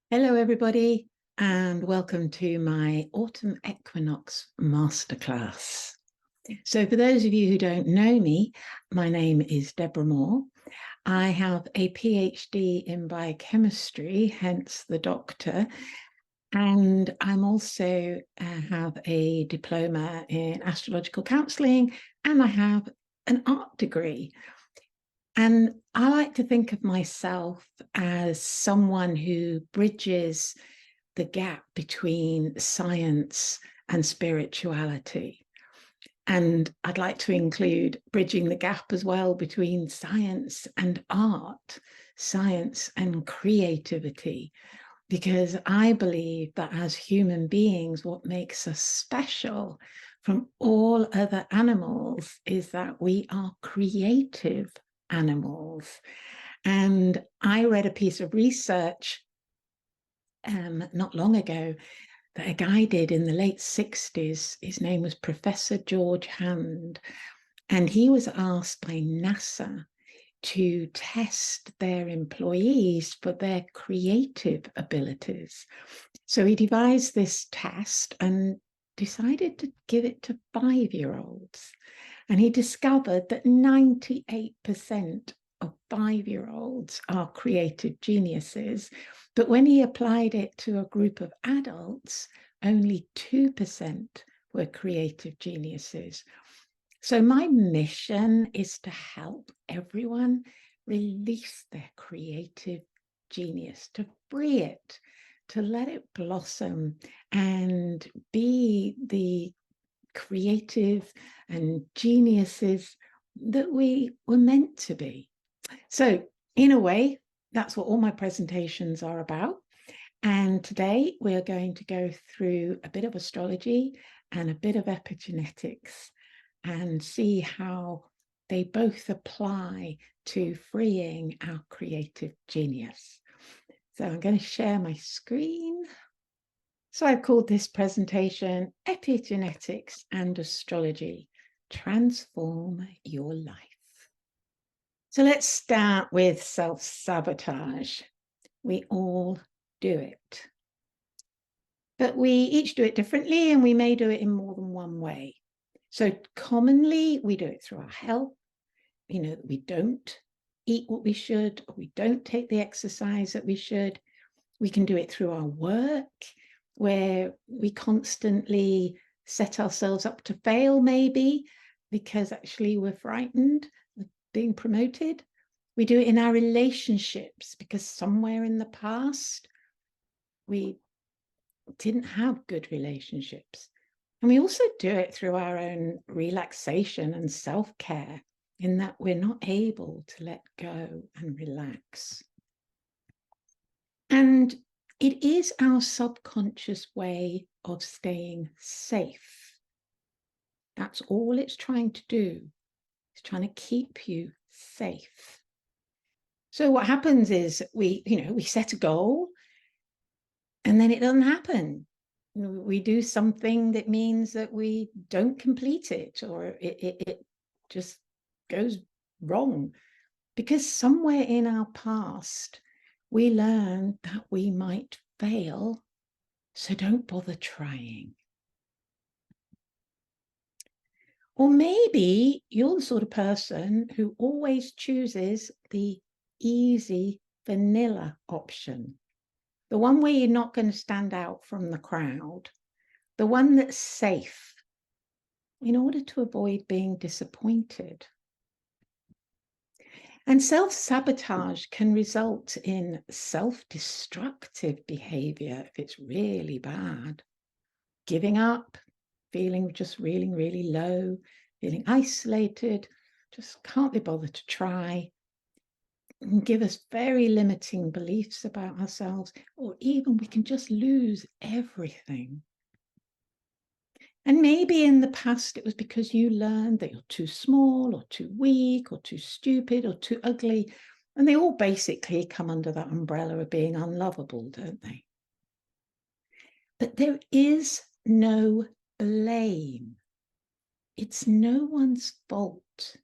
Hello, everybody, and welcome to my Autumn Equinox Masterclass. So for those of you who don't know me, my name is Deborah Maw. I have a PhD in biochemistry, hence the doctor, and I'm also have a diploma in astrological counselling, and I have an art degree. And I like to think of myself as someone who bridges the gap between science and spirituality. And I'd like to include bridging the gap as well between science and art, science and creativity, because I believe that as human beings, what makes us special from all other animals is that we are creative animals. And I read a piece of research not long ago that a guy did in the late 60s. His name was Professor George Hand, and he was asked by NASA to test their employees for their creative abilities. So he devised this test and decided to give it to 5-year-olds. And he discovered that 98% of 5-year-olds are creative geniuses. But when he applied it to a group of adults, only 2% were creative geniuses. So my mission is to help everyone release their creative genius, to free it, to let it blossom and be the creative and geniuses that we were meant to be. So in a way, that's what all my presentations are about. And today we're going to go through a bit of astrology and a bit of epigenetics and see how they both apply to freeing our creative genius. So I'm going to share my screen. So I've called this presentation Epi-Genetics and Astrology, Transform Your Life. So let's start with self-sabotage. We all do it. But we each do it differently, and we may do it in more than one way. So commonly we do it through our health. We don't eat what we should, or we don't take the exercise that we should. We can do it through our work, where we constantly set ourselves up to fail, maybe because actually we're frightened of being promoted. We do it in our relationships because somewhere in the past we didn't have good relationships. And we also do it through our own relaxation and self-care, in that we're not able to let go and relax. And it is our subconscious way of staying safe. That's all it's trying to do. It's trying to keep you safe. So what happens is we set a goal and then it doesn't happen. We do something that means that we don't complete it, or it just goes wrong, because somewhere in our past we learned that we might fail, so don't bother trying. Or maybe you're the sort of person who always chooses the easy vanilla option, the one where you're not going to stand out from the crowd, the one that's safe, in order to avoid being disappointed. And self-sabotage can result in self-destructive behavior if it's really bad. Giving up, feeling just really, really low, feeling isolated, just can't be bothered to try. It can give us very limiting beliefs about ourselves, or even we can just lose everything. And maybe in the past it was because you learned that you're too small or too weak or too stupid or too ugly. And they all basically come under that umbrella of being unlovable, don't they? But there is no blame. It's no one's fault.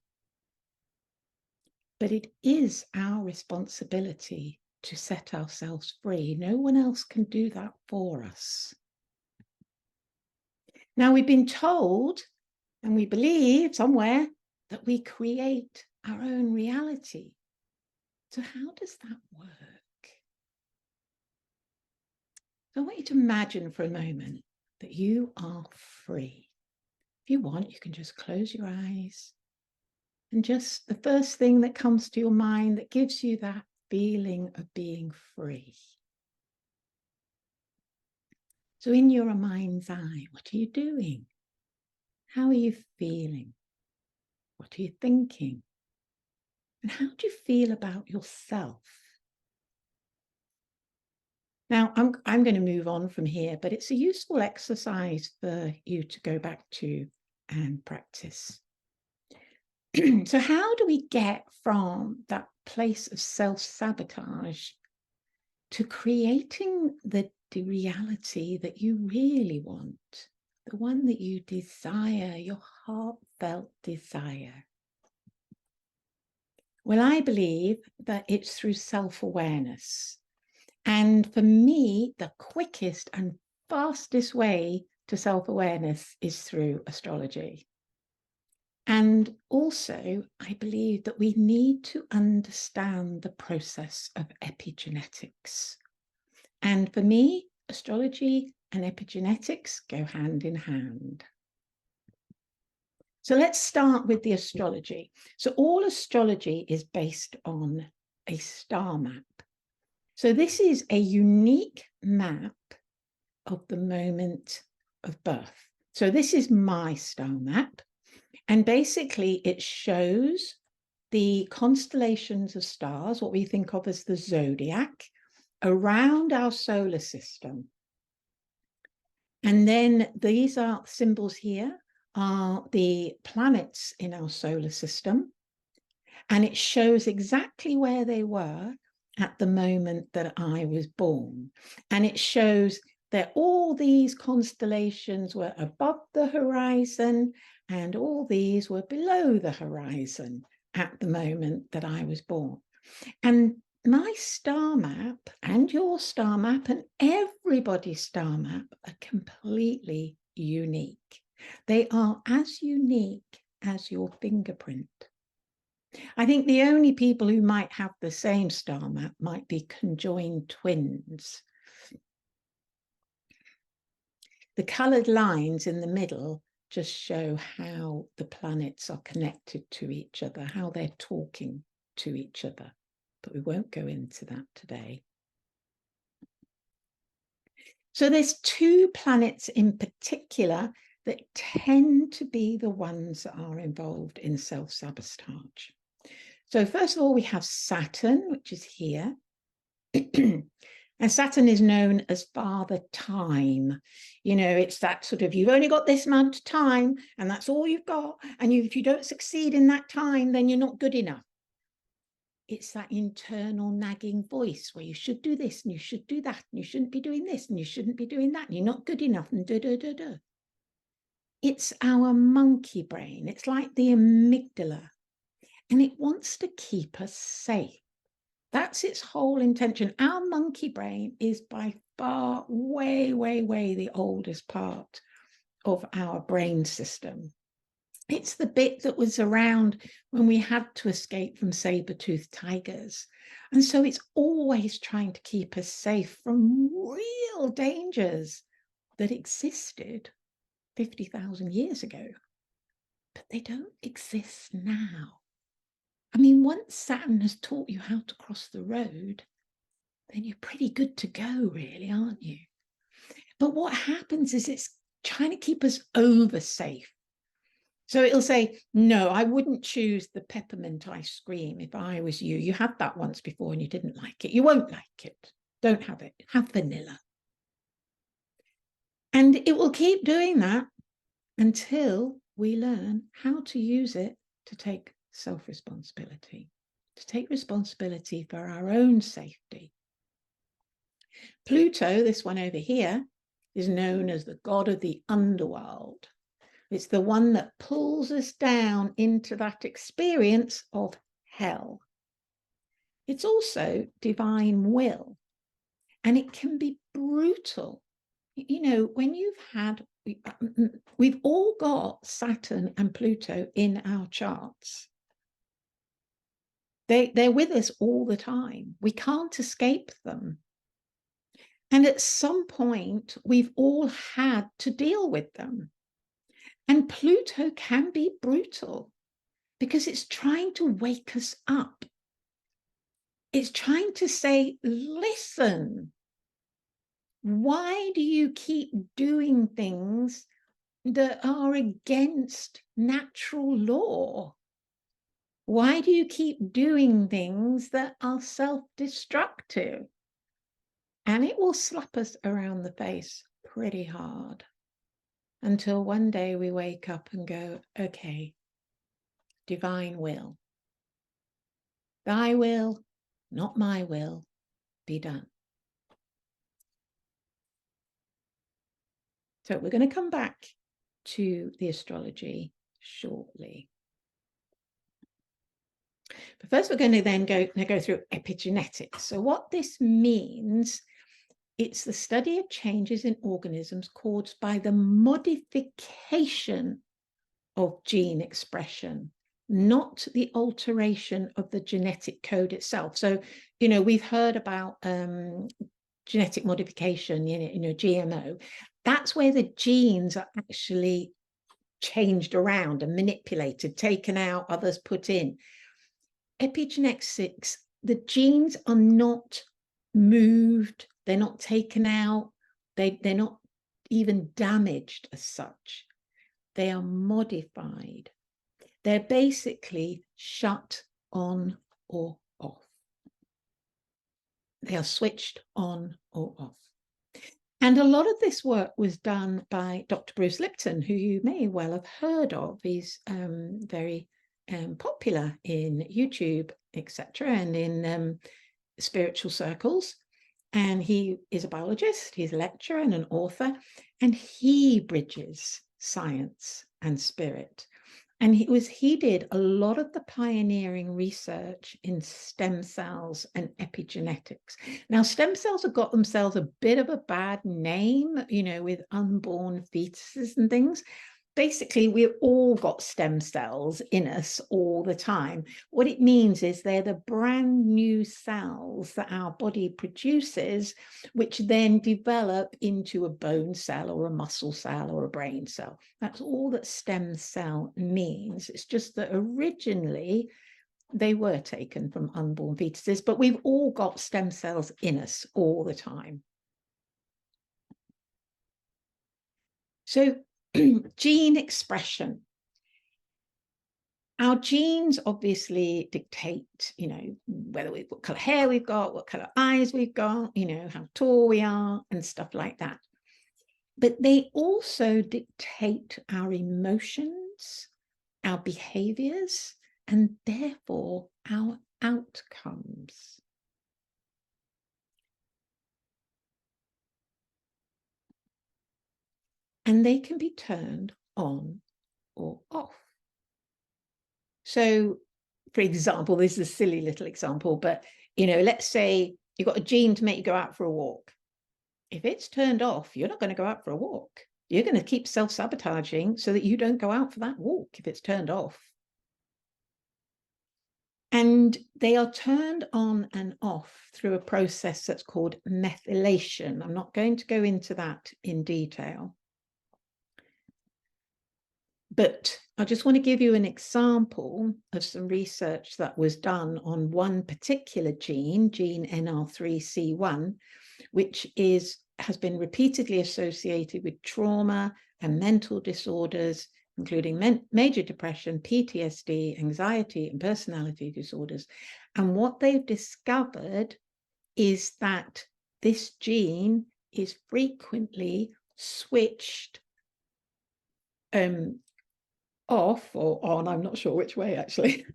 But it is our responsibility to set ourselves free. No one else can do that for us. Now, we've been told, and we believe somewhere, that we create our own reality. So how does that work? So I want you to imagine for a moment that you are free. If you want, you can just close your eyes. And just the first thing that comes to your mind that gives you that feeling of being free. So in your mind's eye, what are you doing? How are you feeling? What are you thinking? And how do you feel about yourself? Now, I'm going to move on from here, but it's a useful exercise for you to go back to and practice. So how do we get from that place of self-sabotage to creating the reality that you really want, the one that you desire, your heartfelt desire? Well, I believe that it's through self-awareness. And for me, the quickest and fastest way to self-awareness is through astrology. And also, I believe that we need to understand the process of epigenetics. And for me, astrology and epigenetics go hand in hand. So let's start with the astrology. So all astrology is based on a star map. So this is a unique map of the moment of birth. So this is my star map. And basically it shows the constellations of stars, what we think of as the zodiac, around our solar system. And then these are symbols here are the planets in our solar system. And it shows exactly where they were at the moment that I was born. And it shows that all these constellations were above the horizon and all these were below the horizon at the moment that I was born. And my star map and your star map and everybody's star map are completely unique. They are as unique as your fingerprint. I think the only people who might have the same star map might be conjoined twins. The coloured lines in the middle just show how the planets are connected to each other, how they're talking to each other. But we won't go into that today. So there's two planets in particular that tend to be the ones that are involved in self-sabotage. So first of all, we have Saturn, which is here. And Saturn is known as Father Time. You know, it's that sort of, you've only got this amount of time and that's all you've got. And if you don't succeed in that time, then you're not good enough. It's that internal nagging voice where you should do this and you should do that and you shouldn't be doing this and you shouldn't be doing that and you're not good enough and da-da-da-da. It's our monkey brain. It's like the amygdala. And it wants to keep us safe. That's its whole intention. Our monkey brain is by far way, way, way the oldest part of our brain system. It's the bit that was around when we had to escape from saber-toothed tigers. And so it's always trying to keep us safe from real dangers that existed 50,000 years ago. But they don't exist now. I mean, once Saturn has taught you how to cross the road, then you're pretty good to go, really, aren't you? But what happens is it's trying to keep us over safe. So it'll say, no, I wouldn't choose the peppermint ice cream if I was you. You had that once before and you didn't like it. You won't like it. Don't have it. Have vanilla. And it will keep doing that until we learn how to use it to take self-responsibility, to take responsibility for our own safety. Pluto, this one over here, is known as the god of the underworld. It's the one that pulls us down into that experience of hell. It's also divine will, and it can be brutal. You know, when we've all got Saturn and Pluto in our charts. They're with us all the time. We can't escape them. And at some point, we've all had to deal with them. And Pluto can be brutal because it's trying to wake us up. It's trying to say, listen, why do you keep doing things that are against natural law? Why do you keep doing things that are self-destructive? And it will slap us around the face pretty hard until one day we wake up and go, okay, divine will. Thy will, not my will, be done. So we're going to come back to the astrology shortly. But first, we're going to then go through epigenetics. So what this means, it's the study of changes in organisms caused by the modification of gene expression, not the alteration of the genetic code itself. So, you know, we've heard about genetic modification, you know, GMO. That's where the genes are actually changed around and manipulated, taken out, others put in. Epi-Genetics, the genes are not moved, they're not taken out, they're not even damaged as such. They are modified. They're basically shut on or off. They are switched on or off. And a lot of this work was done by Dr. Bruce Lipton, who you may well have heard of. He's very popular in YouTube, etc., and in spiritual circles. And he is a biologist, he's a lecturer and an author, and he bridges science and spirit. And he did a lot of the pioneering research in stem cells and epigenetics. Now, stem cells have got themselves a bit of a bad name, you know, with unborn fetuses and things. Basically, we've all got stem cells in us all the time. What it means is they're the brand new cells that our body produces, which then develop into a bone cell or a muscle cell or a brain cell. That's all that stem cell means. It's just that originally they were taken from unborn fetuses, but we've all got stem cells in us all the time. So gene expression. Our genes obviously dictate, you know, what color hair we've got, what color eyes we've got, you know, how tall we are and stuff like that. But they also dictate our emotions, our behaviors, and therefore our outcomes. And they can be turned on or off. So, for example, this is a silly little example, but, you know, let's say you've got a gene to make you go out for a walk. If it's turned off, you're not going to go out for a walk. You're going to keep self-sabotaging so that you don't go out for that walk if it's turned off. And they are turned on and off through a process that's called methylation. I'm not going to go into that in detail. But I just want to give you an example of some research that was done on one particular gene, gene NR3C1, which has been repeatedly associated with trauma and mental disorders, including major depression, PTSD, anxiety, and personality disorders. And what they've discovered is that this gene is frequently switched off or on, I'm not sure which way actually,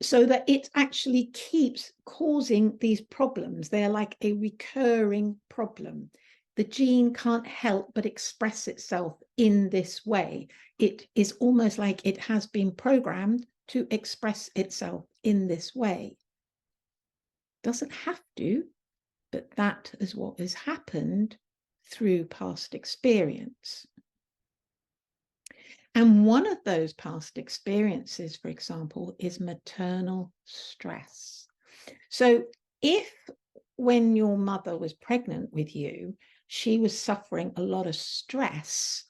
so that it actually keeps causing these problems. They're like a recurring problem. The gene can't help but express itself in this way. It is almost like it has been programmed to express itself in this way. Doesn't have to, but that is what has happened through past experience. And one of those past experiences, for example, is maternal stress. So if when your mother was pregnant with you, she was suffering a lot of stress,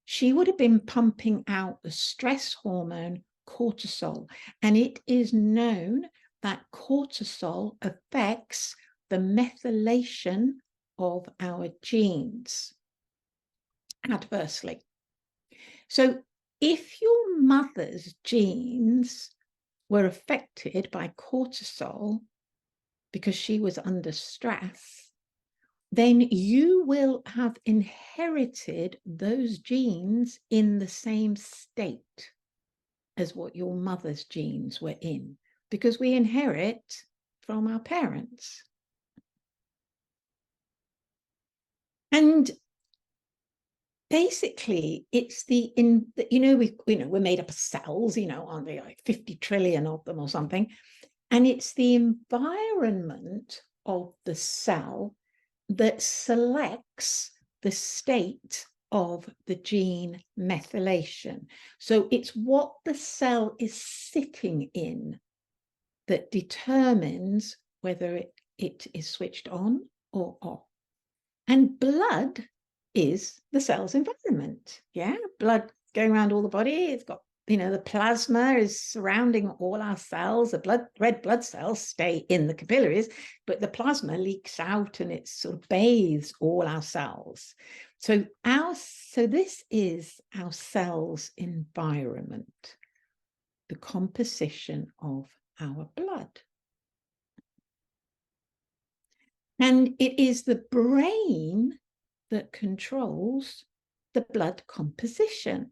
she would have been pumping out the stress hormone cortisol. And it is known that cortisol affects the methylation of our genes adversely. So if your mother's genes were affected by cortisol because she was under stress, then you will have inherited those genes in the same state as what your mother's genes were in, because we inherit from our parents. And basically, it's we're made up of cells, aren't they, like 50 trillion of them or something? And it's the environment of the cell that selects the state of the gene methylation. So it's what the cell is sitting in that determines whether it is switched on or off. And blood is the cell's environment. Yeah, blood going around all the body. It's got, the plasma is surrounding all our cells. The red blood cells stay in the capillaries, but the plasma leaks out and it sort of bathes all our cells. So this is our cell's environment, the composition of our blood. And it is the brain that controls the blood composition.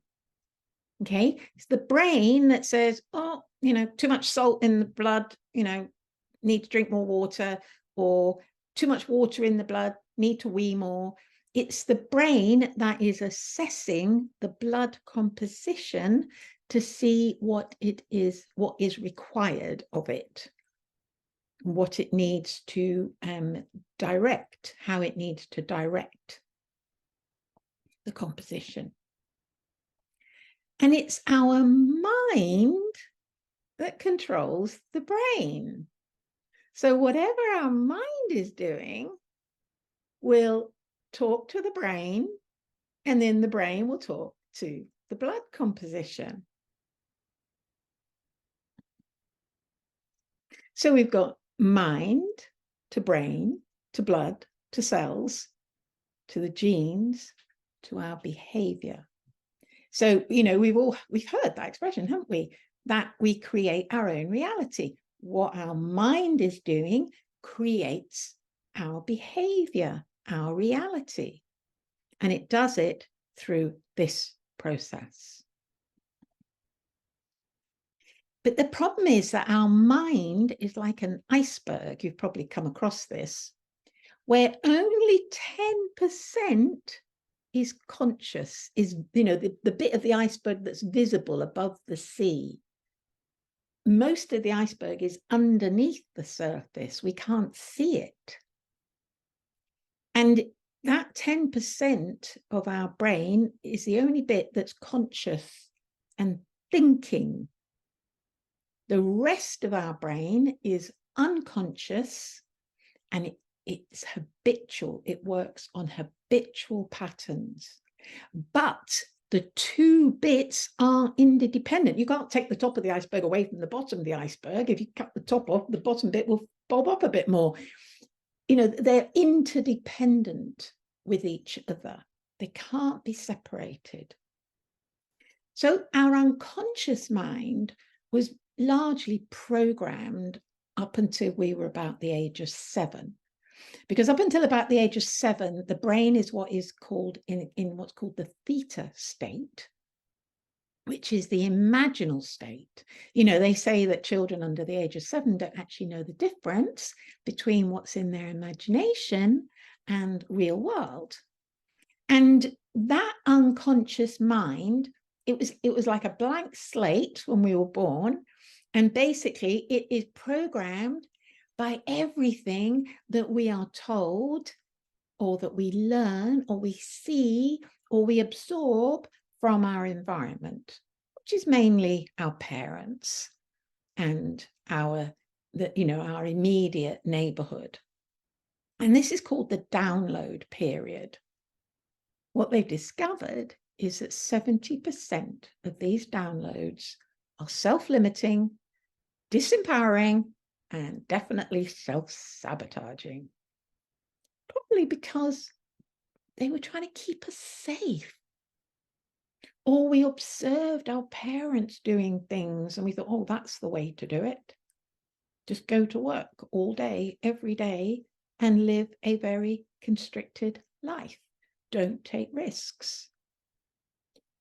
Okay, it's the brain that says, too much salt in the blood, need to drink more water, or too much water in the blood, need to wee more. It's the brain that is assessing the blood composition to see what is required of it, what it needs to direct, how it needs to direct the composition. And it's our mind that controls the brain. So whatever our mind is doing will talk to the brain, and then the brain will talk to the blood composition. So we've got mind to brain, to blood, to cells, to the genes, to our behavior. So, we've heard that expression, haven't we? That we create our own reality. What our mind is doing creates our behavior, our reality. And it does it through this process. But the problem is that our mind is like an iceberg. You've probably come across this, where only 10% is conscious, is, the bit of the iceberg that's visible above the sea. Most of the iceberg is underneath the surface. We can't see it. And that 10% of our brain is the only bit that's conscious and thinking. The rest of our brain is unconscious, and it's habitual. It works on habitual patterns. But the two bits are interdependent. You can't take the top of the iceberg away from the bottom of the iceberg. If you cut the top off, the bottom bit will bob up a bit more. They're interdependent with each other. They can't be separated. So our unconscious mind was largely programmed up until we were about the age of 7. Because up until about the age of 7, the brain is what is called in what's called the theta state, which is the imaginal state. They say that children under the age of 7 don't actually know the difference between what's in their imagination and real world. And that unconscious mind, it was like a blank slate when we were born. And basically it is programmed by everything that we are told, or that we learn, or we see, or we absorb from our environment, which is mainly our parents and our immediate neighborhood. And this is called the download period. What they've discovered is that 70% of these downloads are self-limiting, disempowering, and definitely self-sabotaging. Probably because they were trying to keep us safe. Or we observed our parents doing things and we thought, oh, that's the way to do it. Just go to work all day, every day, and live a very constricted life. Don't take risks.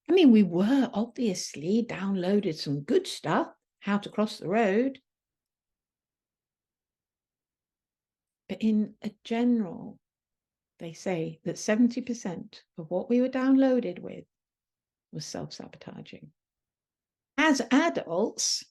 I mean, we were obviously downloaded some good stuff, how to cross the road. But in a general, they say that 70% of what we were downloaded with was self-sabotaging. As adults,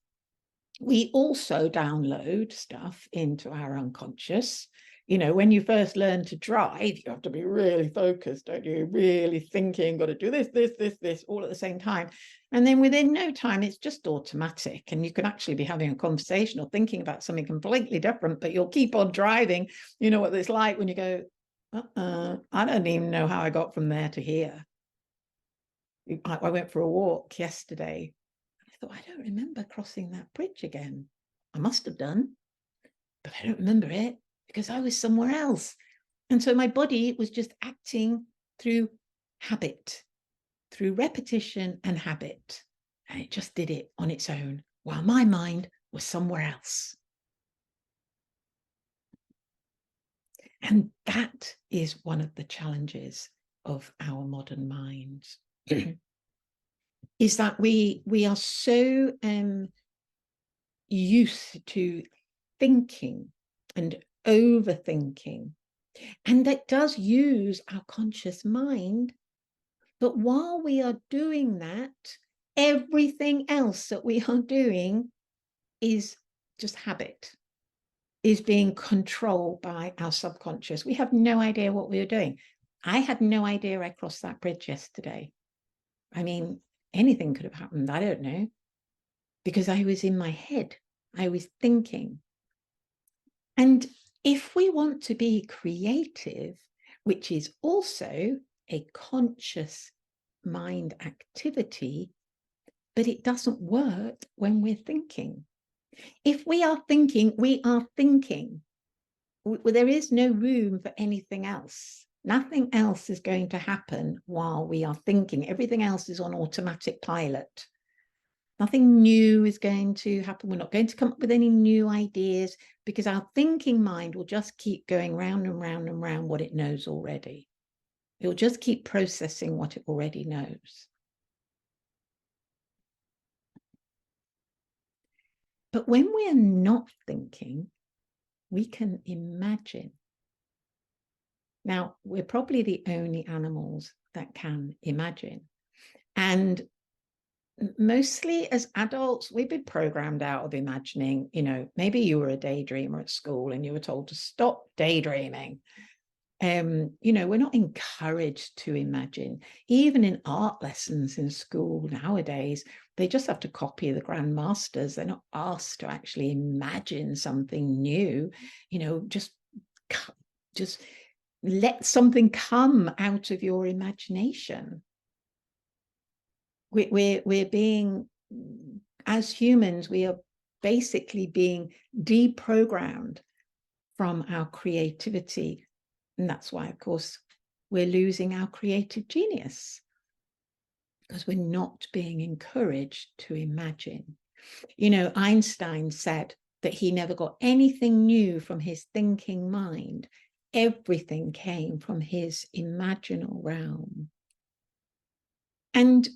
we also download stuff into our unconscious. You know, when you first learn to drive, you have to be really focused, don't you? Really thinking, got to do this, all at the same time. And then within no time, it's just automatic. And you can actually be having a conversation or thinking about something completely different, but you'll keep on driving. You know what it's like when you go, I don't even know how I got from there to here. I went for a walk yesterday. I thought, I don't remember crossing that bridge again. I must have done, but I don't remember it because I was somewhere else. And so my body was just acting through habit, through repetition and habit. And it just did it on its own while my mind was somewhere else. And that is one of the challenges of our modern minds. Is that we are so used to thinking and overthinking, and that does use our conscious mind. But while we are doing that, everything else that we are doing is just habit, is being controlled by our subconscious. We have no idea what we were doing. I had no idea I crossed that bridge yesterday. I mean, anything could have happened. I don't know. Because I was in my head. I was thinking. And if we want to be creative, which is also a conscious mind activity, but it doesn't work when we're thinking. If we are thinking, we are thinking. There is no room for anything else. Nothing else is going to happen while we are thinking. Everything else is on automatic pilot. Nothing new is going to happen. We're not going to come up with any new ideas because our thinking mind will just keep going round and round and round what it knows already. It will just keep processing what it already knows. But when we're not thinking, we can imagine. Now, we're probably the only animals that can imagine. And mostly as adults, we've been programmed out of imagining. You know, maybe you were a daydreamer at school and you were told to stop daydreaming. You know, we're not encouraged to imagine. Even in art lessons in school nowadays, they just have to copy the grandmasters. They're not asked to actually imagine something new. You know, just let something come out of your imagination. We're being, as humans, we are basically being deprogrammed from our creativity. And that's why, of course, we're losing our creative genius, because we're not being encouraged to imagine. You know, Einstein said that he never got anything new from his thinking mind. Everything came from his imaginal realm. And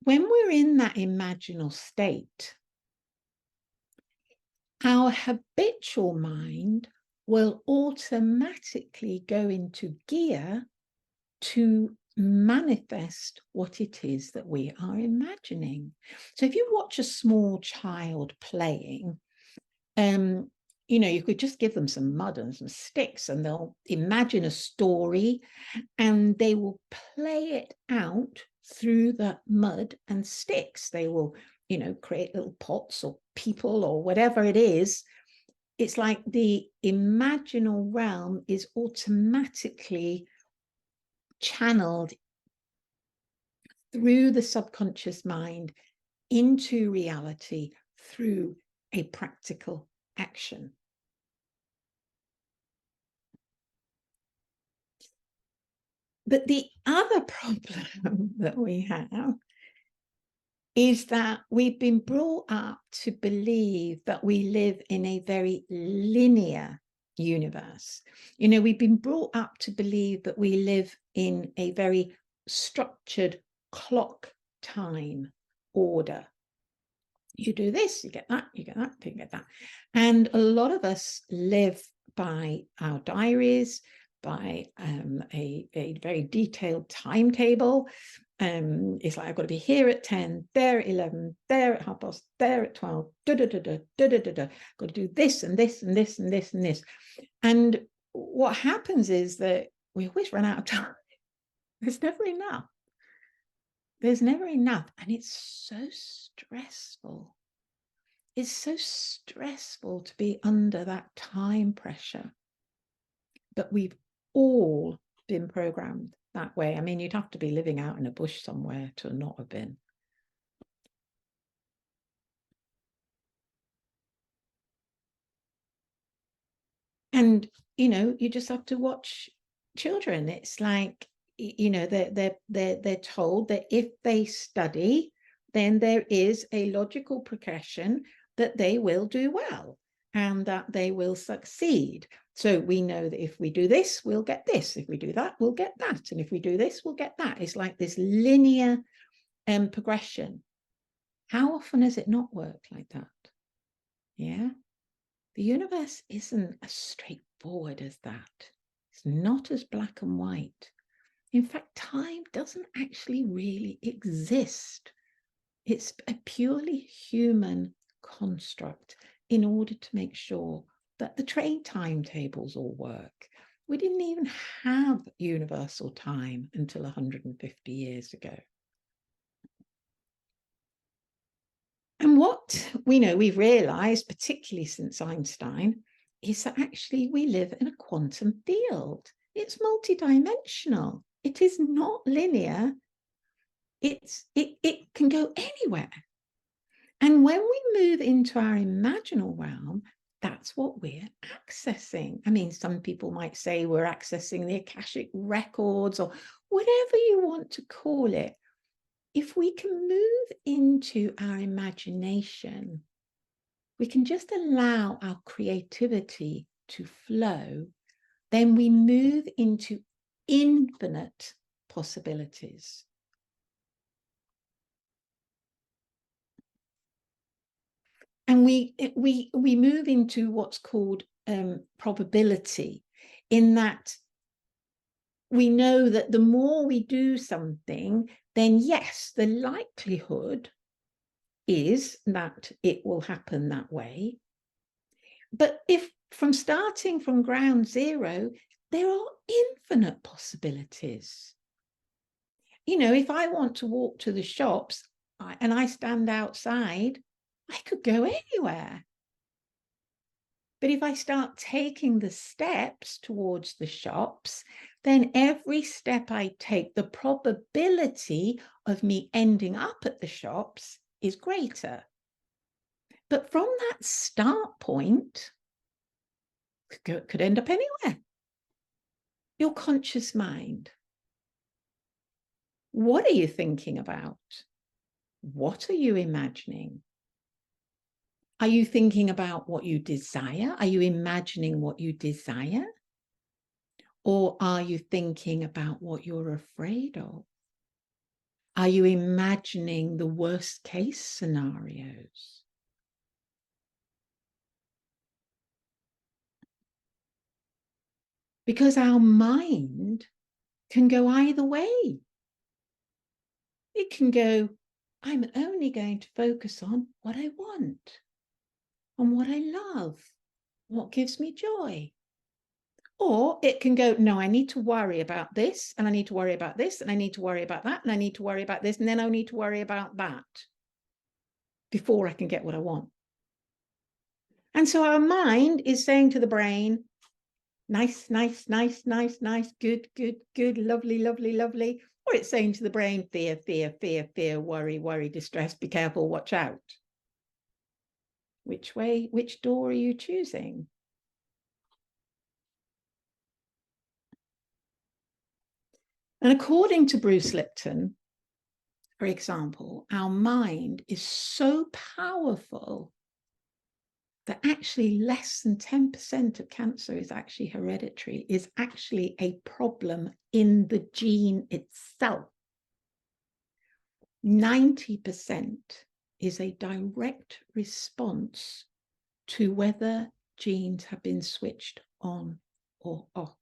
when we're in that imaginal state, our habitual mind will automatically go into gear to manifest what it is that we are imagining. So if you watch a small child playing, you could just give them some mud and some sticks and they'll imagine a story and they will play it out through the mud and sticks. They will, create little pots or people or whatever it is. It's like the imaginal realm is automatically channeled through the subconscious mind into reality through a practical action. But the other problem that we have is that we've been brought up to believe that we live in a very linear universe. We've been brought up to believe that we live in a very structured clock time order. You do this, you get that, you get that, you get that. And a lot of us live by our diaries, by a very detailed timetable. It's like, I've got to be here at 10, there at 11, there at 12:30, there at 12, got to do this and this and this and this and this. And what happens is that we always run out of time. There's never enough. There's never enough. And it's so stressful. It's so stressful to be under that time pressure. But we've all been programmed that way. I mean, you'd have to be living out in a bush somewhere to not have been. And, you just have to watch children. It's like, they're told that if they study, then there is a logical progression that they will do well and that they will succeed. So we know that if we do this, we'll get this. If we do that, we'll get that. And if we do this, we'll get that. It's like this linear progression. How often has it not worked like that? Yeah. The universe isn't as straightforward as that. It's not as black and white. In fact, time doesn't actually really exist. It's a purely human construct in order to make sure that the train timetables all work. We didn't even have universal time until 150 years ago. And what we've realized, particularly since Einstein, is that actually we live in a quantum field. It's multidimensional. It is not linear. It can go anywhere. And when we move into our imaginal realm, that's what we're accessing. I mean, some people might say we're accessing the Akashic records or whatever you want to call it. If we can move into our imagination, we can just allow our creativity to flow, then we move into infinite possibilities. And we move into what's called probability, in that we know that the more we do something, then yes, the likelihood is that it will happen that way. But if from starting from ground zero, there are infinite possibilities. If I want to walk to the shops and I stand outside, I could go anywhere. But if I start taking the steps towards the shops, then every step I take, the probability of me ending up at the shops is greater. But from that start point, could end up anywhere. Your conscious mind. What are you thinking about? What are you imagining? Are you thinking about what you desire? Are you imagining what you desire? Or are you thinking about what you're afraid of? Are you imagining the worst case scenarios? Because our mind can go either way. It can go, I'm only going to focus on what I want, on what I love, What gives me joy? Or it can go, no, I need to worry about this, and I need to worry about this, and I need to worry about that, and I need to worry about this, and then I need to worry about that before I can get what I want. And so our mind is saying to the brain, nice, nice, nice, nice, nice, good, good, good, lovely, lovely, lovely. Or it's saying to the brain, fear, fear, fear, fear, worry, worry, distress, be careful, watch out. Which way, which door are you choosing? And according to Bruce Lipton, for example, our mind is so powerful that actually less than 10% of cancer is actually hereditary, is actually a problem in the gene itself. 90% is a direct response to whether genes have been switched on or off.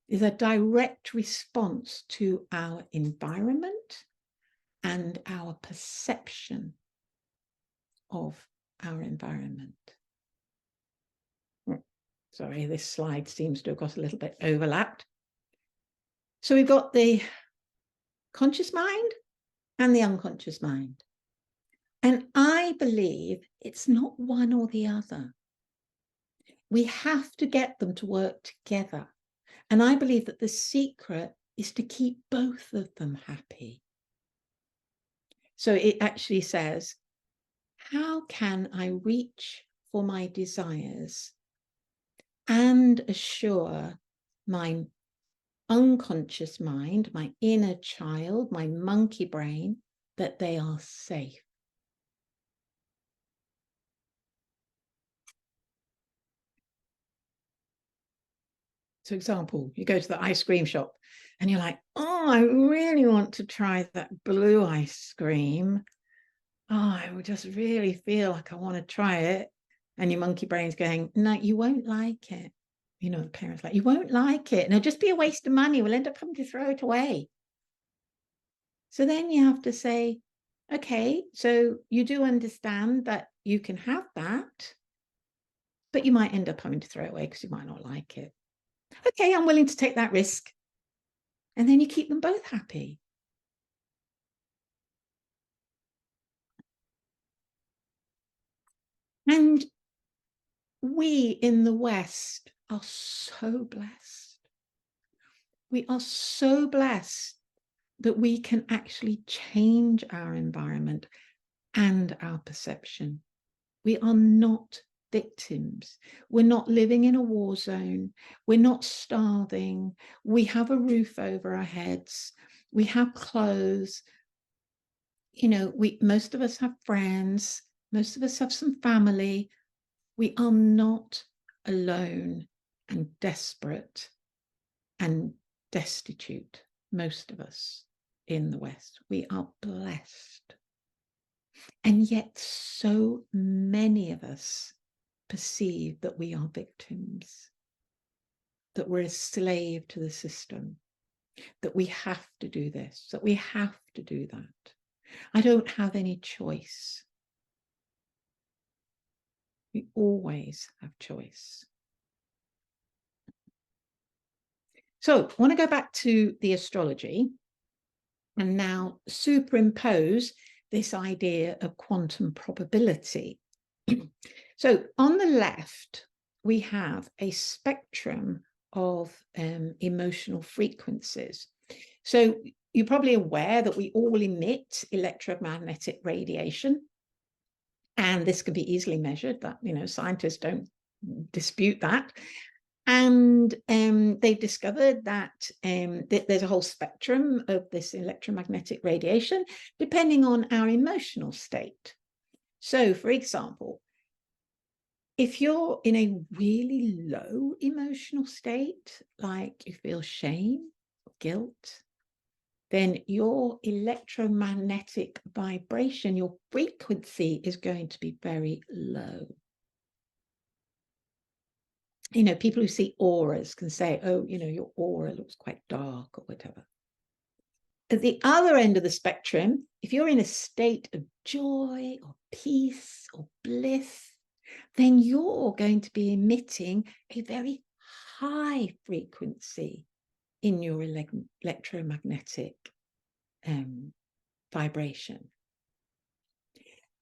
Is a direct response to our environment and our perception of our environment. Sorry, this slide seems to have got a little bit overlapped. So we've got the conscious mind and the unconscious mind. And I believe it's not one or the other. We have to get them to work together. And I believe that the secret is to keep both of them happy. So it actually says, how can I reach for my desires and assure my unconscious mind, my inner child, my monkey brain, that they are safe? So, example, you go to the ice cream shop and you're like, oh, I really want to try that blue ice cream. Oh, I just really feel like I want to try it. And your monkey brain's going, no, you won't like it. You know, the parents like, you won't like it. And it'll just be a waste of money. We'll end up having to throw it away. So then you have to say, okay, so you do understand that you can have that, but you might end up having to throw it away because you might not like it. Okay, I'm willing to take that risk. And then you keep them both happy. And we in the West are so blessed. We are so blessed that we can actually change our environment and our perception. We are not victims. We're not living in a war zone. We're not starving. We have a roof over our heads. We have clothes. You know, most of us have friends. Most of us have some family. We are not alone and desperate and destitute, most of us in the West. We are blessed. And yet so many of us perceive that we are victims, that we're a slave to the system, that we have to do this, that we have to do that. I don't have any choice. We always have choice. So I want to go back to the astrology and now superimpose this idea of quantum probability. So on the left, we have a spectrum of emotional frequencies. So you're probably aware that we all emit electromagnetic radiation, and this can be easily measured. That, you know, scientists don't dispute that. And they've discovered that there's a whole spectrum of this electromagnetic radiation depending on our emotional state. So, for example, if you're in a really low emotional state, like you feel shame, guilt, then your electromagnetic vibration, your frequency is going to be very low. You know, people who see auras can say, oh, you know, your aura looks quite dark or whatever. At the other end of the spectrum, if you're in a state of joy or peace or bliss, then you're going to be emitting a very high frequency in your electromagnetic vibration.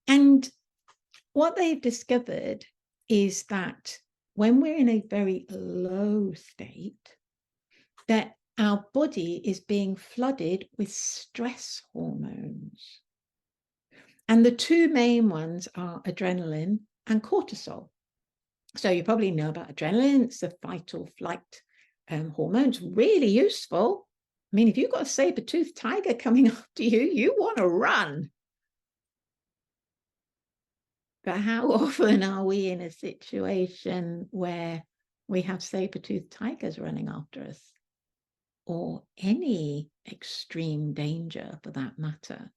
And what they've discovered is that when we're in a very low state, that our body is being flooded with stress hormones. And the two main ones are adrenaline and cortisol. So you probably know about adrenaline. It's the fight or flight hormone. It's really useful. I mean, if you've got a saber-toothed tiger coming after you, you want to run. But how often are we in a situation where we have saber-toothed tigers running after us, or any extreme danger for that matter?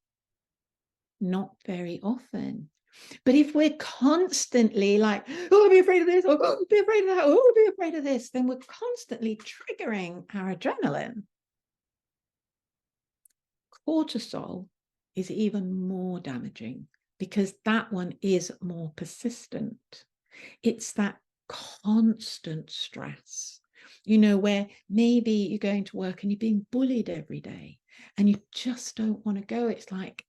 Not very often. But if we're constantly like, oh, I'll be afraid of this, oh, I'll be afraid of that, oh, I'll be afraid of this, then we're constantly triggering our adrenaline. Cortisol is even more damaging because that one is more persistent. It's that constant stress, you know, where maybe you're going to work and you're being bullied every day and you just don't want to go. It's like,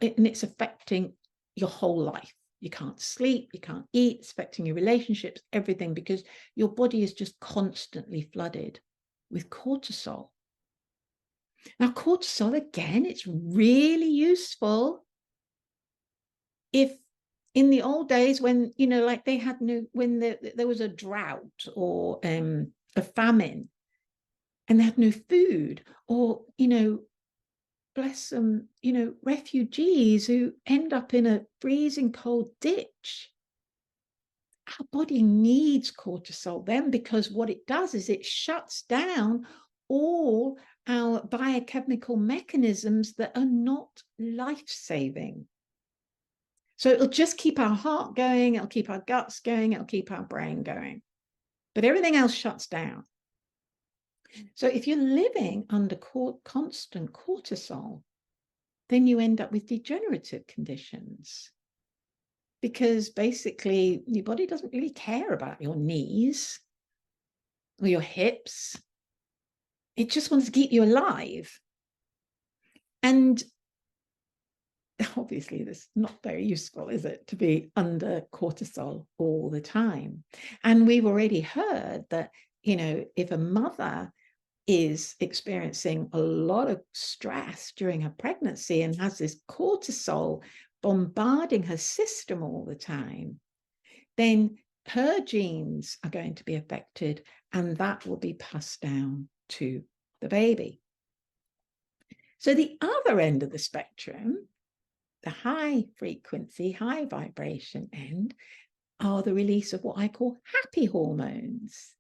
it's affecting your whole life. You can't sleep, you can't eat, it's affecting your relationships, everything, because your body is just constantly flooded with cortisol. Now, cortisol, again, it's really useful if in the old days when, you know, like they had no, when there was a drought or a famine and they had no food, or, you know, bless them, you know, refugees who end up in a freezing cold ditch. Our body needs cortisol then, because what it does is it shuts down all our biochemical mechanisms that are not life-saving. So it'll just keep our heart going, it'll keep our guts going, it'll keep our brain going. But everything else shuts down. So if you're living under constant cortisol, then you end up with degenerative conditions, because basically your body doesn't really care about your knees or your hips. It just wants to keep you alive. And obviously that's not very useful, is it, to be under cortisol all the time? And we've already heard that, you know, if a mother is experiencing a lot of stress during her pregnancy and has this cortisol bombarding her system all the time, then her genes are going to be affected, and that will be passed down to the baby. So the other end of the spectrum, the high frequency, high vibration end, are the release of what I call happy hormones.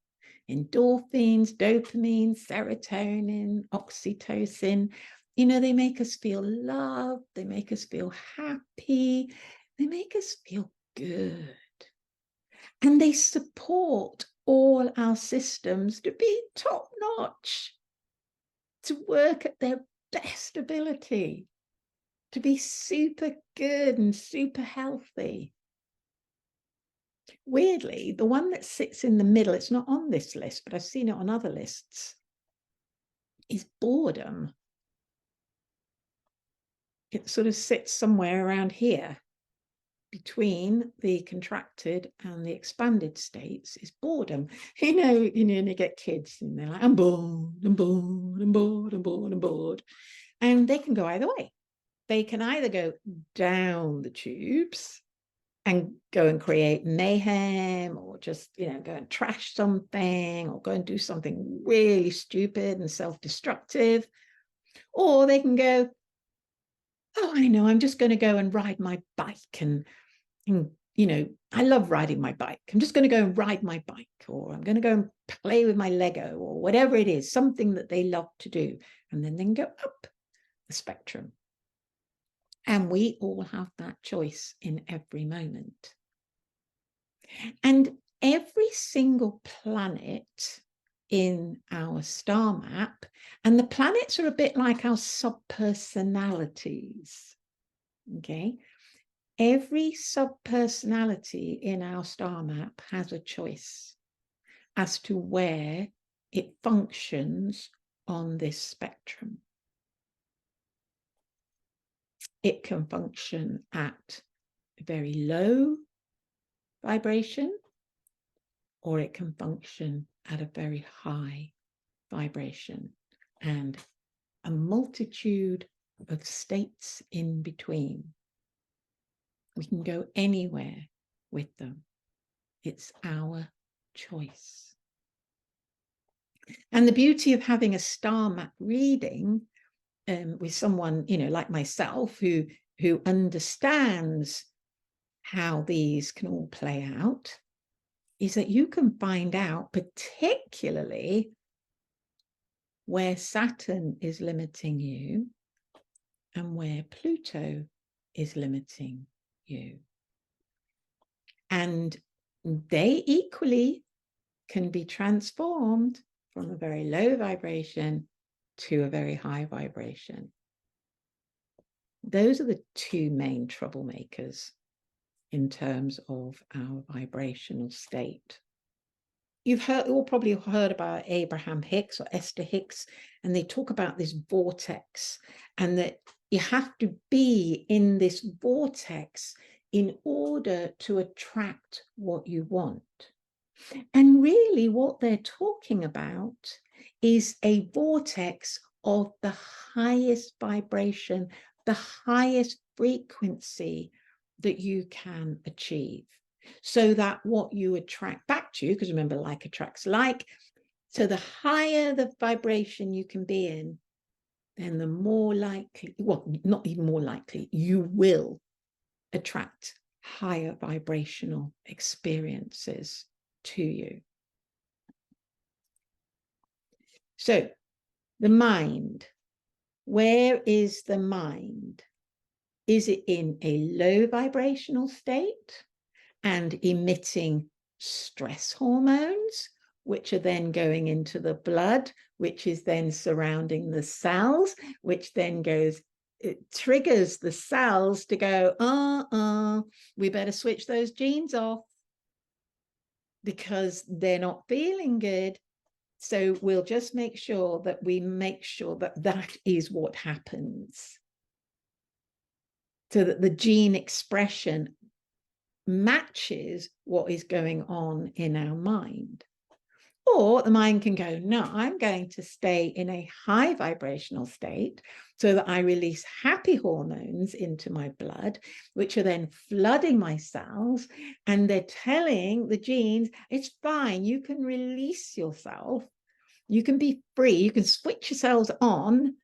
Endorphins, dopamine, serotonin, oxytocin. You know, they make us feel loved, they make us feel happy, they make us feel good. And they support all our systems to be top-notch, to work at their best ability, to be super good and super healthy. Weirdly, the one that sits in the middle, it's not on this list, but I've seen it on other lists, is boredom. It sort of sits somewhere around here between the contracted and the expanded states is boredom. You know, you get kids and they're like, I'm bored, I'm bored, I'm bored, I'm bored, I'm bored. And they can go either way. They can either go down the tubes and go and create mayhem, or just, you know, go and trash something, or go and do something really stupid and self-destructive. Or they can go, oh, I know, I'm just going to go and ride my bike, and you know, I love riding my bike. I'm just going to go and ride my bike, or I'm going to go and play with my Lego, or whatever it is, something that they love to do. And then they can go up the spectrum. And we all have that choice in every moment. And every single planet in our star map, and the planets are a bit like our subpersonalities, okay? every sub-personality in our star map has a choice as to where it functions on this spectrum. It can function at a very low vibration, or it can function at a very high vibration, and a multitude of states in between. We can go anywhere with them. It's our choice. And the beauty of having a star map reading with someone, like myself, who understands how these can all play out, is that you can find out particularly where Saturn is limiting you and where Pluto is limiting you. And they equally can be transformed from a very low vibration to a very high vibration. Those are the two main troublemakers in terms of our vibrational state. You've all probably heard about Abraham Hicks or Esther Hicks, and they talk about this vortex, and that you have to be in this vortex in order to attract what you want. And really what they're talking about is a vortex of the highest vibration, the highest frequency that you can achieve, so that what you attract back to you, because remember, like attracts like, so the higher the vibration you can be in, then the more likely, well, not even more likely, you will attract higher vibrational experiences to you. So the mind, where is the mind? Is it in a low vibrational state and emitting stress hormones, which are then going into the blood, which is then surrounding the cells, which then goes, it triggers the cells to go, we better switch those genes off because they're not feeling good. So we'll just make sure that that is what happens, so that the gene expression matches what is going on in our mind. Or the mind can go, no, I'm going to stay in a high vibrational state so that I release happy hormones into my blood, which are then flooding my cells, and they're telling the genes, it's fine, you can release yourself, you can be free, you can switch your cells on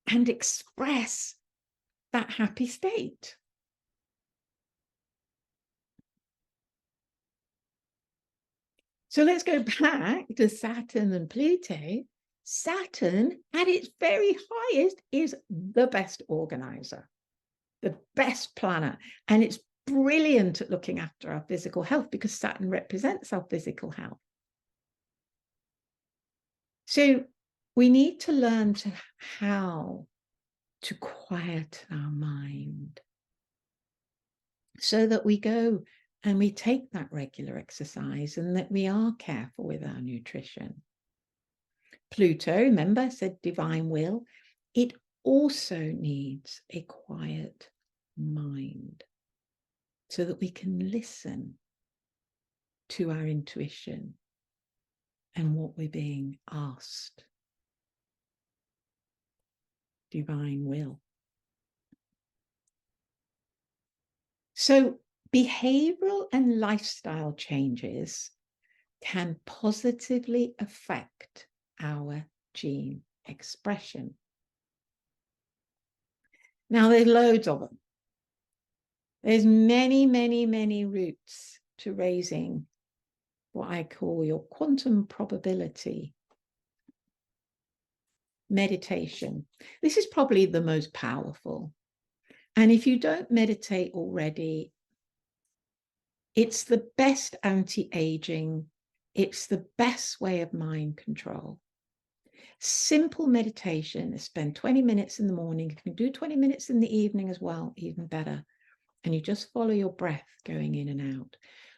and express that happy state. So let's go back to Saturn and Pluto. Saturn, at its very highest, is the best organizer, the best planner, and it's brilliant at looking after our physical health because Saturn represents our physical health. So we need to learn how to quieten our mind so that we go and we take that regular exercise and that we are careful with our nutrition. Pluto, remember, said divine will. It also needs a quiet mind so that we can listen to our intuition and what we're being asked. Divine will. So behavioral and lifestyle changes can positively affect our gene expression. Now, there's loads of them. There's many, many, many routes to raising what I call your quantum probability. Meditation. This is probably the most powerful. And if you don't meditate already, it's the best anti-aging. It's the best way of mind control. Simple meditation. Spend 20 minutes in the morning. You can do 20 minutes in the evening as well, even better. and you just follow your breath going in and out,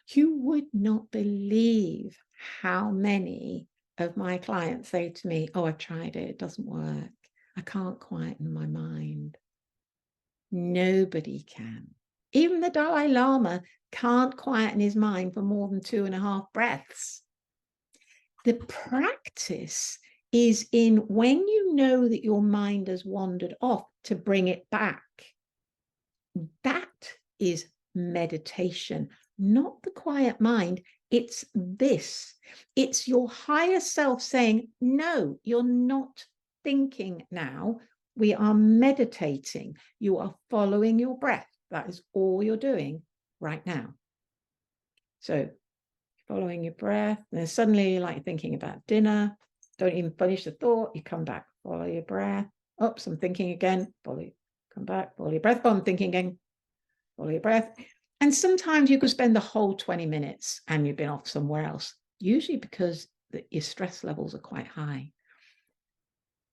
you would not believe how many of my clients say to me, oh, I've tried it, it doesn't work. I can't quieten my mind. Nobody can. Even the Dalai Lama can't quieten his mind for more than 2.5 breaths. The practice is in when you know that your mind has wandered off, to bring it back. That is meditation, not the quiet mind. It's this. It's your higher self saying, no, you're not thinking now. We are meditating. You are following your breath. That is all you're doing right now. So following your breath, and then suddenly you're like thinking about dinner. Don't even finish the thought. You come back, follow your breath. Oops, I'm thinking again. Come back, follow your breath. Oh, I'm thinking again. Follow your breath. And sometimes you could spend the whole 20 minutes and you've been off somewhere else, usually because your stress levels are quite high.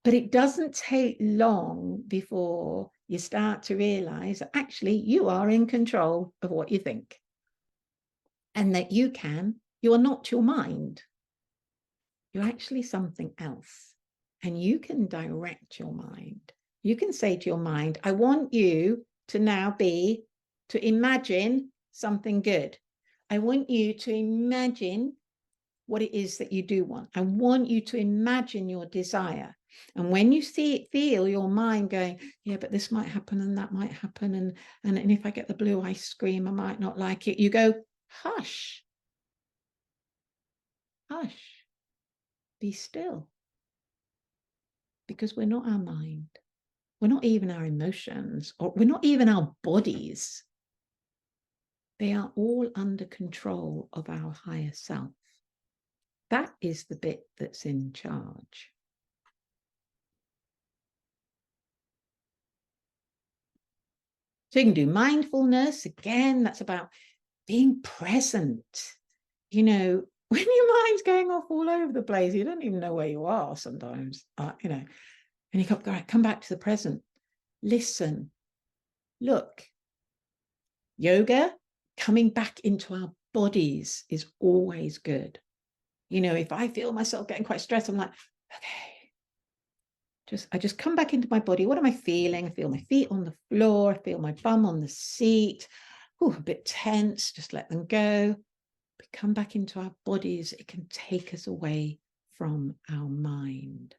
But it doesn't take long before you start to realize that actually you are in control of what you think, and that you are not your mind. You're actually something else, and you can direct your mind. You can say to your mind, I want you to now to imagine something good. I want you to imagine what it is that you do want. I want you to imagine your desire. And when you feel your mind going, yeah, but this might happen and that might happen. And if I get the blue ice cream, I might not like it. You go, hush, hush, be still. Because we're not our mind. We're not even our emotions, or we're not even our bodies. They are all under control of our higher self. That is the bit that's in charge. So you can do mindfulness. Again, that's about being present. You know, when your mind's going off all over the place, you don't even know where you are sometimes, you know, and you come back to the present. Listen, look. Yoga, coming back into our bodies is always good. You know, if I feel myself getting quite stressed, I'm like, okay, I just come back into my body. What am I feeling? I feel my feet on the floor. I feel my bum on the seat. Ooh, a bit tense. Just let them go. We come back into our bodies. It can take us away from our mind.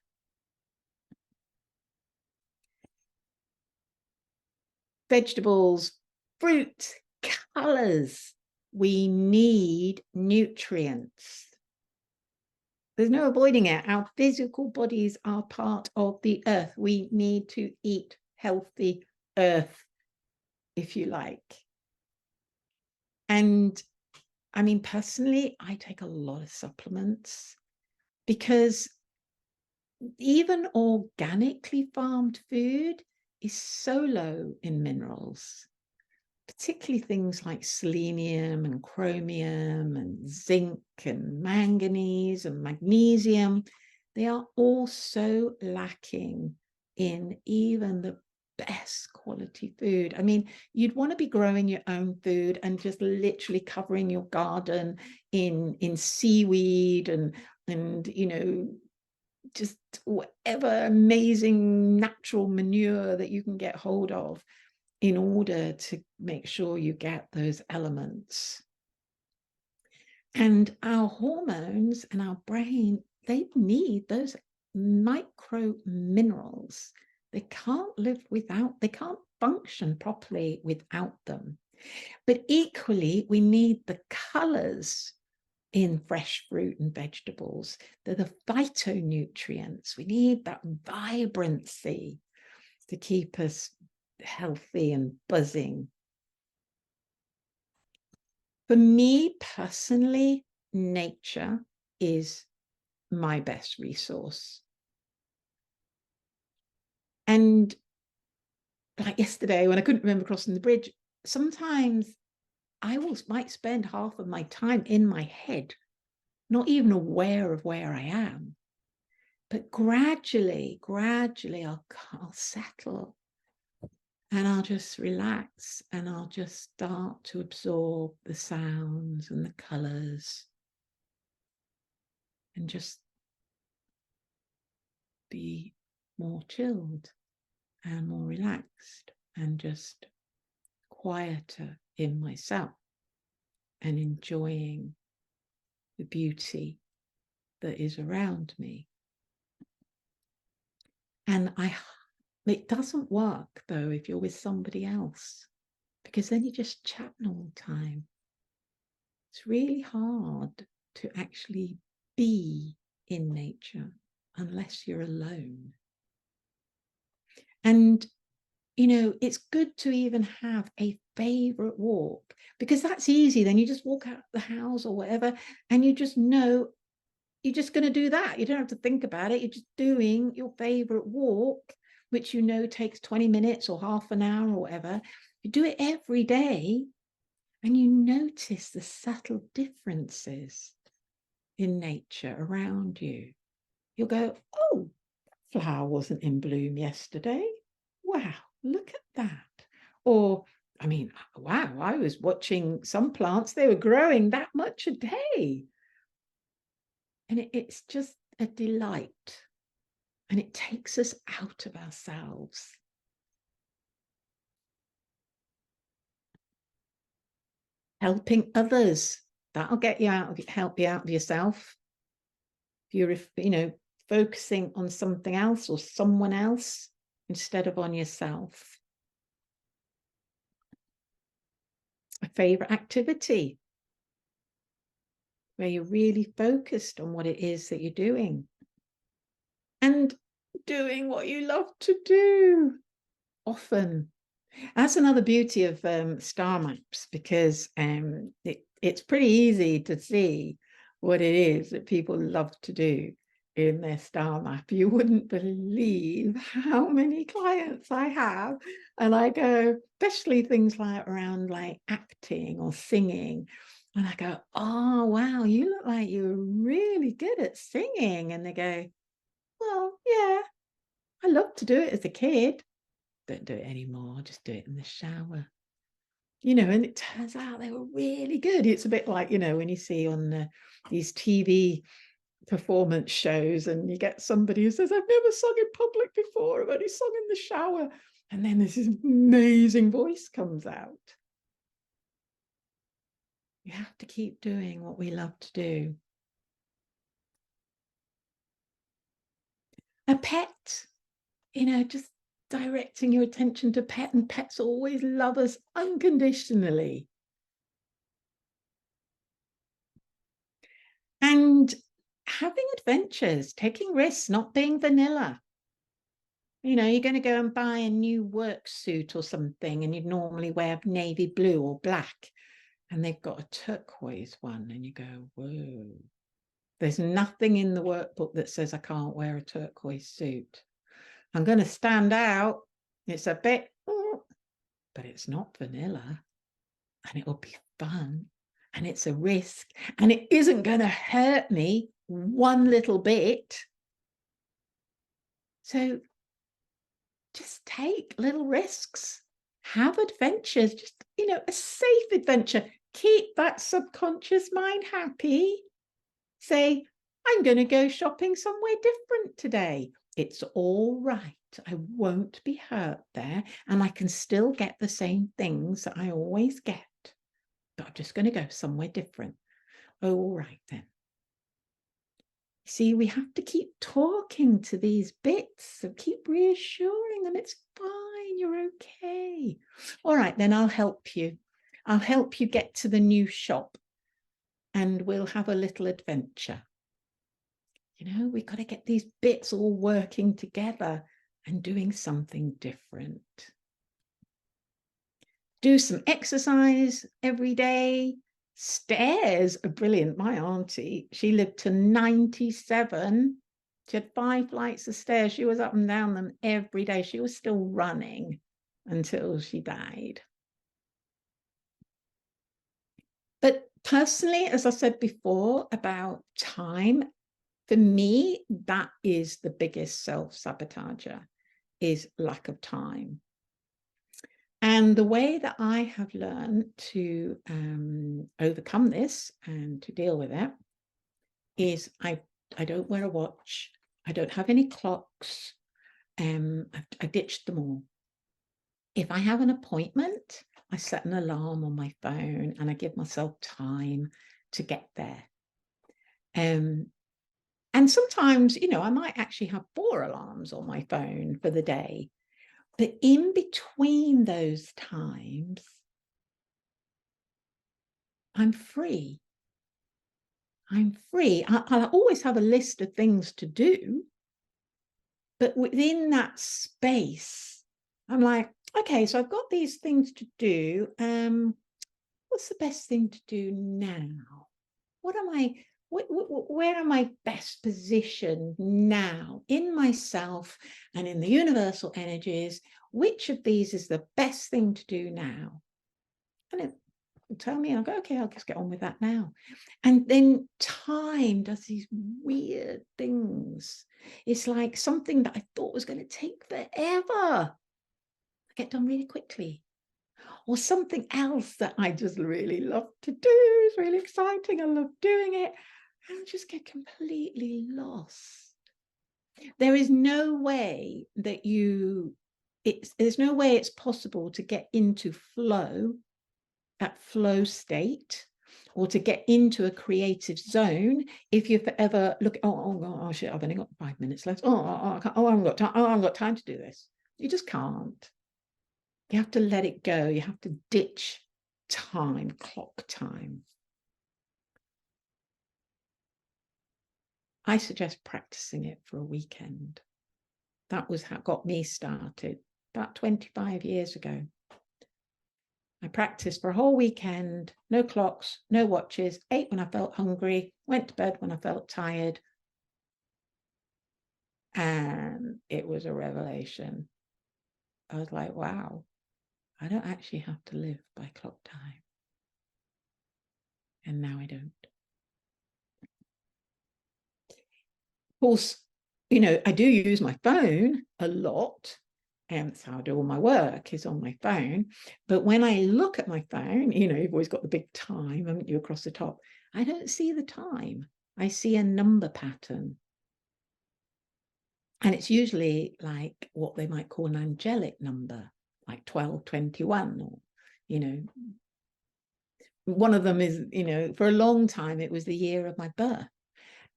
Vegetables, fruit, colors. We need nutrients. There's no avoiding it. Our physical bodies are part of the earth. We need to eat healthy earth, if you like. And I mean, personally, I take a lot of supplements because even organically farmed food is so low in minerals, particularly things like selenium and chromium and zinc and manganese and magnesium. They are all so lacking in even the best quality food. I mean, you'd want to be growing your own food and just literally covering your garden in seaweed and you know, just whatever amazing natural manure that you can get hold of, in order to make sure you get those elements. And our hormones and our brain, they need those micro minerals. They can't live without, they can't function properly without them. But equally, we need the colors in fresh fruit and vegetables. They're the phytonutrients. We need that vibrancy to keep us healthy and buzzing. For me personally, nature is my best resource. And like yesterday, when I couldn't remember crossing the bridge, sometimes I might spend half of my time in my head, not even aware of where I am. But gradually, I'll settle. And I'll just relax and I'll just start to absorb the sounds and the colors and just be more chilled and more relaxed and just quieter in myself and enjoying the beauty that is around me. And it doesn't work though if you're with somebody else, because then you're just chatting all the time. It's really hard to actually be in nature unless you're alone. And you know, it's good to even have a favorite walk, because that's easy. Then you just walk out the house or whatever, and you just know you're just going to do that. You don't have to think about it. You're just doing your favorite walk, which you know takes 20 minutes or half an hour or whatever. You do it every day and you notice the subtle differences in nature around you. You'll go, oh, flower wasn't in bloom yesterday. Wow, look at that. Or, I mean, wow, I was watching some plants, they were growing that much a day. And it's just a delight. And it takes us out of ourselves. Helping others, that'll get you out of, help you out of yourself. If you're, you know, focusing on something else or someone else instead of on yourself. A favorite activity where you're really focused on what it is that you're doing and doing what you love to do often. That's another beauty of star maps, because it's pretty easy to see what it is that people love to do in their star map. You wouldn't believe how many clients I have, and I go, especially things like around like acting or singing, and I go, oh wow, you look like you're really good at singing. And they go, well, yeah, I loved to do it as a kid. Don't do it anymore, just do it in the shower. You know, and it turns out they were really good. It's a bit like, you know, when you see on these TV performance shows and you get somebody who says, I've never sung in public before, I've only sung in the shower. And then this amazing voice comes out. You have to keep doing what we love to do. A pet, you know, just directing your attention to pet, and pets always love us unconditionally. And having adventures, taking risks, not being vanilla. You know, you're going to go and buy a new work suit or something, and you'd normally wear navy blue or black, and they've got a turquoise one, and you go, whoa. There's nothing in the workbook that says I can't wear a turquoise suit. I'm going to stand out. It's a bit, but it's not vanilla, and it will be fun, and it's a risk, and it isn't going to hurt me one little bit. So just take little risks, have adventures, just, you know, a safe adventure. Keep that subconscious mind happy. Say, I'm going to go shopping somewhere different today. It's all right. I won't be hurt there, and I can still get the same things that I always get, but I'm just going to go somewhere different. Oh, all right then. See, we have to keep talking to these bits, so keep reassuring them it's fine, you're okay. All right, then I'll help you. I'll help you get to the new shop, and we'll have a little adventure. You know, we've got to get these bits all working together and doing something different. Do some exercise every day. Stairs are brilliant. My auntie, she lived to 97. She had 5 flights of stairs. She was up and down them every day. She was still running until she died. But personally, as I said before about time, for me, that is the biggest self-sabotager, is lack of time. And the way that I have learned to overcome this and to deal with it is I don't wear a watch. I don't have any clocks. I ditched them all. If I have an appointment, I set an alarm on my phone and I give myself time to get there. And sometimes, you know, I might actually have 4 alarms on my phone for the day. But in between those times, I'm free. I'm free. I'll always have a list of things to do. But within that space, I'm like, okay, so I've got these things to do. What's the best thing to do now? Where am I best positioned now in myself and in the universal energies? Which of these is the best thing to do now? And it will tell me, I'll go, okay, I'll just get on with that now. And then time does these weird things. It's like something that I thought was going to take forever, I get done really quickly. Or something else that I just really love to do. It's really exciting. I love doing it. And just get completely lost. There is no way that there's no way it's possible to get into flow, that flow state, or to get into a creative zone if you forever look, oh shit, I've only got 5 minutes left. I haven't got time. I haven't got time to do this. You just can't. You have to let it go. You have to ditch time, clock time. I suggest practicing it for a weekend. That was how got me started about 25 years ago. I practiced for a whole weekend, no clocks, no watches, ate when I felt hungry, went to bed when I felt tired. And it was a revelation. I was like, wow, I don't actually have to live by clock time. And now I don't. Of course, you know, I do use my phone a lot. And that's how I do all my work, is on my phone. But when I look at my phone, you know, you've always got the big time, haven't you, across the top? I don't see the time. I see a number pattern. And it's usually like what they might call an angelic number, like 1221, or, you know, one of them is, you know, for a long time, it was the year of my birth.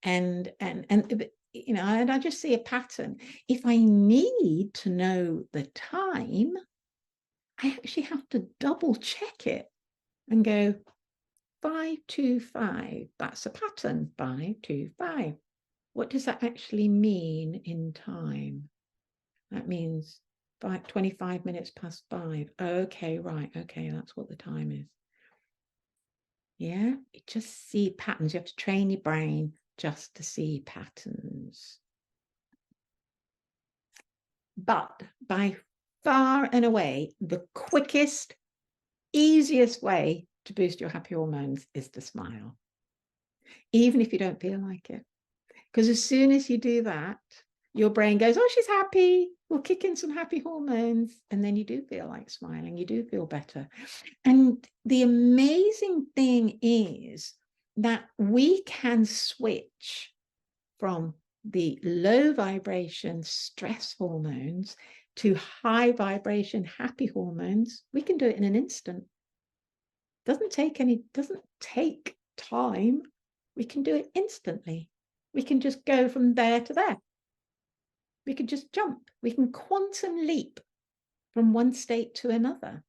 And you know, and I just see a pattern. If I need to know the time, I actually have to double check it and go 525. That's a pattern, 525. What does that actually mean in time? That means 25 minutes past 5. Okay, right. Okay, that's what the time is. Yeah, you just see patterns. You have to train your brain just to see patterns. But by far and away, the quickest, easiest way to boost your happy hormones is to smile, even if you don't feel like it. Because as soon as you do that, your brain goes, oh, she's happy. We'll kick in some happy hormones. And then you do feel like smiling. You do feel better. And the amazing thing is that we can switch from the low vibration stress hormones to high vibration happy hormones. We can do it in an instant. Doesn't take time. We can do it instantly. We can just go from there to there. We can just jump. We can quantum leap from one state to another.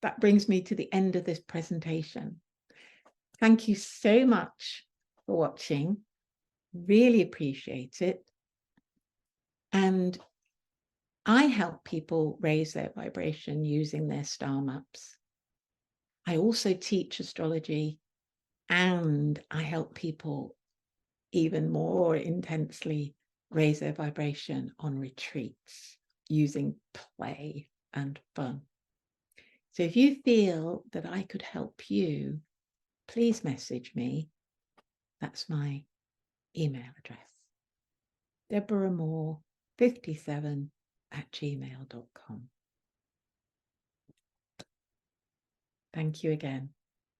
That brings me to the end of this presentation. Thank you so much for watching. Really appreciate it. And I help people raise their vibration using their star maps. I also teach astrology, and I help people even more intensely raise their vibration on retreats using play and fun. So if you feel that I could help you, please message me. That's my email address. Deborah Maw 57 @gmail.com. Thank you again.